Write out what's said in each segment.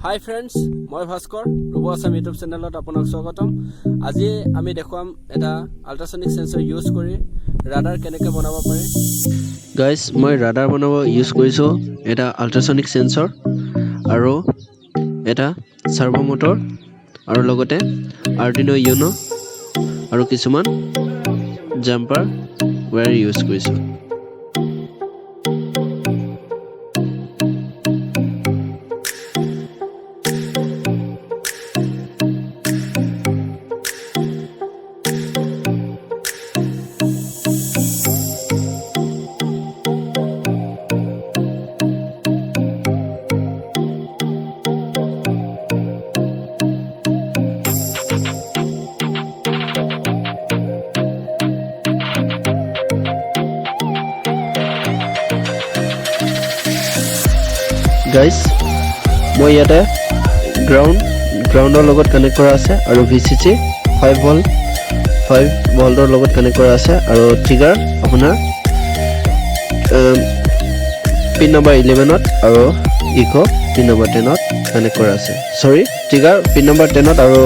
হাই friends, মই ভাস্কৰ ৰব Assam YouTube চেনেলত আপোনাক স্বাগতম। আজি আমি দেখুৱাম এটা আল্ট্ৰাছনিক সেন্সৰ ইউজ কৰি ৰাডাৰ কেনেকৈ বনাব পাৰি। গাইজ, মই ৰাডাৰ বনাব ইউজ কৰিছোঁ এটা আল্ট্ৰাছনিক সেন্সৰ আৰু এটা চাৰ্ভো মটৰ আৰু লগতে আৰ্ডিনো ইউনো আৰু কিছুমান জাম্পাৰ ৱায়াৰ ইউজ কৰিছোঁ। গাইজ, মই ইয়াতে গ্ৰাউণ্ডৰ লগত কানেক্ট কৰা আছে আৰু VCC 5 ভল্টৰ লগত কানেক্ট কৰা আছে আৰু ট্ৰিগাৰ আপোনাৰ পিন নম্বৰ 11ত আৰু ইকো পিন নম্বৰ 10ত কানেক্ট কৰা আছে। সৰি, ট্ৰিগাৰ পিন নম্বৰ 10ত আৰু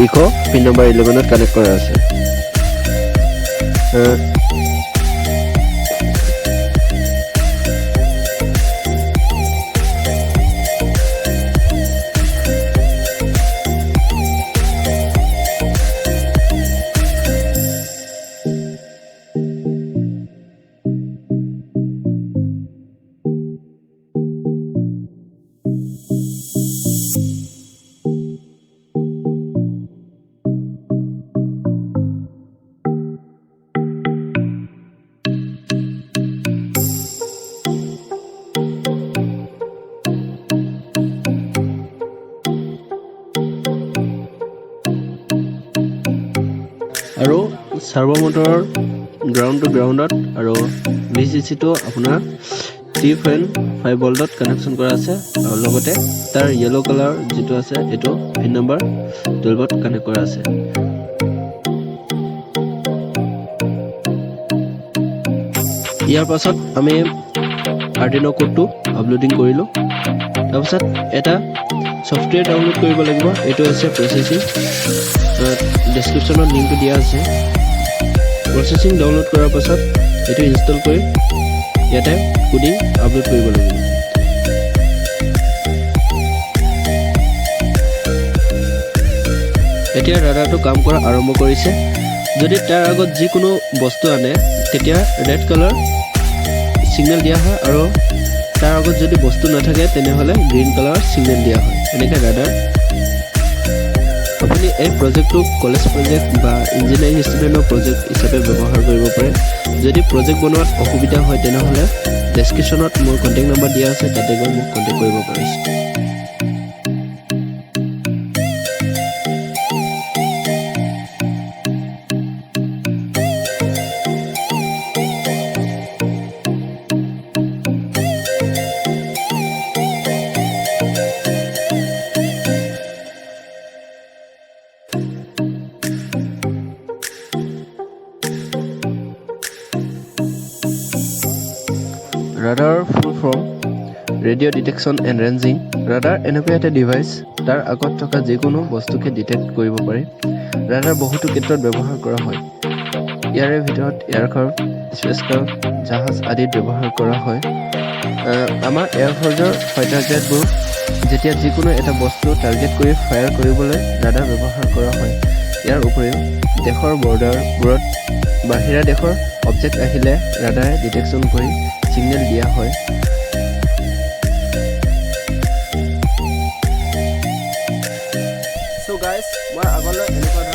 ইকো পিন নম্বৰ 11ত কানেক্ট কৰা আছে। আৰু চাৰ্ভো মটৰৰ গ্ৰাউণ্ড টু গ্ৰাউণ্ডত আৰু VCCটো আপোনাৰ 3.5 ভল্টত কানেকশ্যন কৰা আছে আৰু লগতে তাৰ য়েলো কালাৰ যিটো আছে এইটো পিন নম্বৰ 12ত কানেক্ট কৰা আছে। ইয়াৰ পাছত আমি আৰ্ডিনো কোডটো আপলোডিং কৰিলোঁ। তাৰপিছত এটা ছফ্টৱেৰ ডাউনলোড কৰিব লাগিব, এইটো আছে প্ৰচেছিং। ডেছক্ৰিপশ্যনত লিংকটো দিয়া আছে। প্ৰচেছিং ডাউনলোড কৰাৰ পাছত এইটো ইনষ্টল কৰি ইয়াতে কোডিং আপলোড কৰিব লাগিব। এতিয়া ৰাডাৰটো কাম কৰা আৰম্ভ কৰিছে। যদি তাৰ আগত যিকোনো বস্তু আনে তেতিয়া ৰেড কালাৰ ছিগনেল দিয়া হয় আৰু তাৰ আগত যদি বস্তু নাথাকে তেনেহ'লে গ্ৰীণ কালাৰ ছিগনেল দিয়া হয়। এনেকৈ ৰাডাৰ আপুনি এই প্ৰজেক্টটো কলেজ প্ৰজেক্ট বা ইঞ্জিনিয়াৰিং ষ্টুডেণ্টৰ প্ৰজেক্ট হিচাপে ব্যৱহাৰ কৰিব পাৰে। যদি প্ৰজেক্ট বনোৱাত অসুবিধা হয় তেনেহ'লে ডেছক্ৰিপশ্যনত মোৰ কণ্টেক্ট নম্বৰ দিয়া আছে, তাতে গৈ মোক কণ্টেক্ট কৰিব পাৰিছে। Radar full form radio' detection and ranging. Radar এনেকুৱা এটা ডিভাইচ তাৰ আগত থকা যিকোনো বস্তুকে ডিটেক্ট কৰিব পাৰি। ৰাডাৰ বহুতো ক্ষেত্ৰত ব্যৱহাৰ কৰা হয়। ইয়াৰে ভিতৰত এয়াৰক্ৰাফ্ট, স্পেচক্ৰাফ্ট, জাহাজ আদিত ব্যৱহাৰ কৰা হয়। আমাৰ এয়াৰফ'ৰ্চৰ ফাইটাৰ জেটবোৰ যেতিয়া যিকোনো এটা বস্তু টাৰ্গেট কৰি ফায়াৰ কৰিবলৈ ৰাডাৰ ব্যৱহাৰ কৰা হয়। ইয়াৰ উপৰিও দেশৰ বৰ্ডাৰবোৰত বাহিৰা দেশৰ অবজেক্ট আহিলে ৰাডাৰে ডিটেকশ্যন কৰি ছিগনেল দিয়া হয়। চ' গাইজ, মই আগলৈ এনেকুৱা